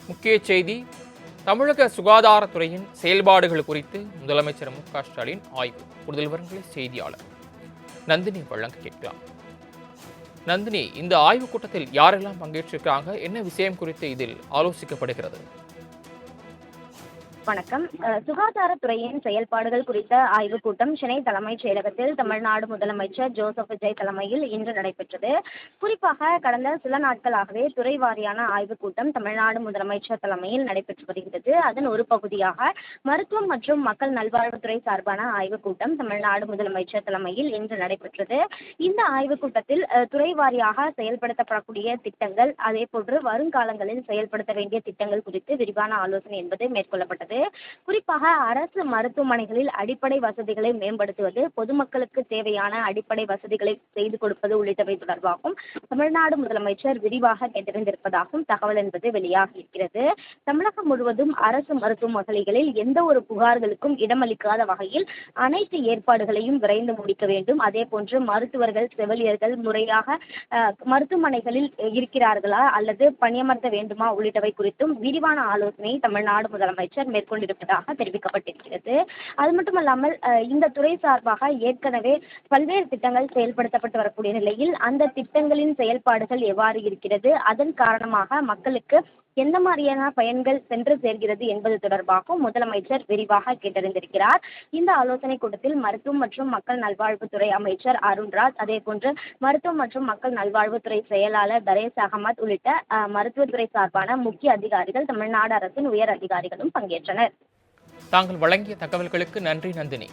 முக்கிய செய்தி: தமிழக சுகாதாரத்துறையின் செயல்பாடுகள் குறித்து முதலமைச்சர் மு.க.ஸ்டாலின் ஆய்வு. கூடுதல் விவரங்களை செய்தியாளர் நந்தினி வழங்க கேட்கலாம். நந்தினி, இந்த ஆய்வுக் கூட்டத்தில் யாரெல்லாம் பங்கேற்றிருக்காங்க? என்ன விஷயம் குறித்து இதில் ஆலோசிக்கப்படுகிறது? வணக்கம். சுகாதாரத்துறையின் செயல்பாடுகள் குறித்த ஆய்வுக் கூட்டம் சென்னை தலைமைச் செயலகத்தில் தமிழ்நாடு முதலமைச்சர் ஜோசப் விஜய் தலைமையில் இன்று நடைபெற்றது. குறிப்பாக கடந்த சில நாட்களாகவே துறை வாரியான ஆய்வுக் கூட்டம் தமிழ்நாடு முதலமைச்சர் தலைமையில் நடைபெற்று வருகிறது. அதன் ஒரு பகுதியாக மருத்துவம் மற்றும் மக்கள் நல்வாழ்வுத்துறை சார்பான ஆய்வுக் கூட்டம் தமிழ்நாடு முதலமைச்சர் தலைமையில் இன்று நடைபெற்றது. இந்த ஆய்வுக் கூட்டத்தில் துறை வாரியாக செயல்படுத்தப்படக்கூடிய திட்டங்கள், அதேபோன்று வருங்காலங்களில் செயல்படுத்த வேண்டிய திட்டங்கள் குறித்து விரிவான ஆலோசனை என்பது மேற்கொள்ளப்பட்டது. குறிப்பாக அரசு மருத்துவமனைகளில் அடிப்படை வசதிகளை மேம்படுத்துவது, பொதுமக்களுக்கு தேவையான அடிப்படை வசதிகளை செய்து கொடுப்பது உள்ளிட்டவை தொடர்பாகவும் தமிழ்நாடு முதலமைச்சர் விரிவாக கேட்டறிந்திருப்பதாகவும் தகவல் என்பது வெளியாகி இருக்கிறது. தமிழகம் முழுவதும் அரசு மருத்துவமனைகளில் எந்த ஒரு புகார்களுக்கும் இடமளிக்காத வகையில் அனைத்து ஏற்பாடுகளையும் விரைந்து முடிக்க வேண்டும். அதேபோன்று மருத்துவர்கள், செவிலியர்கள் முறையாக மருத்துவமனைகளில் இருக்கிறார்களா அல்லது பணியமர்த்த வேண்டுமா உள்ளிட்டவை குறித்தும் விரிவான ஆலோசனை தமிழ்நாடு முதலமைச்சர் மேற்கொண்டிருப்பதாக தெரிவிக்கப்பட்டிருக்கிறது. அது மட்டுமல்லாமல் இந்த துறை சார்பாக ஏற்கனவே பல்வேறு திட்டங்கள் செயல்படுத்தப்பட்டு வரக்கூடிய நிலையில் அந்த திட்டங்களின் செயல்பாடுகள் எவ்வாறு இருக்கிறது, அதன் காரணமாக மக்களுக்கு எந்த மாதிரியான பயன்கள் சென்று சேர்கிறது என்பது தொடர்பாகவும் முதலமைச்சர் விரிவாக கேட்டறிந்திருக்கிறார். இந்த ஆலோசனை கூட்டத்தில் மருத்துவம் மற்றும் மக்கள் நல்வாழ்வுத்துறை அமைச்சர் அருண்ராஜ், அதேபோன்று மருத்துவம் மற்றும் மக்கள் நல்வாழ்வுத்துறை செயலாளர் தரேஸ் அகமது உள்ளிட்ட மருத்துவத்துறை சார்பான முக்கிய அதிகாரிகள், தமிழ்நாடு அரசின் உயர் அதிகாரிகளும் பங்கேற்றனர். தாங்கள் வழங்கிய தகவல்களுக்கு நன்றி நந்தினி.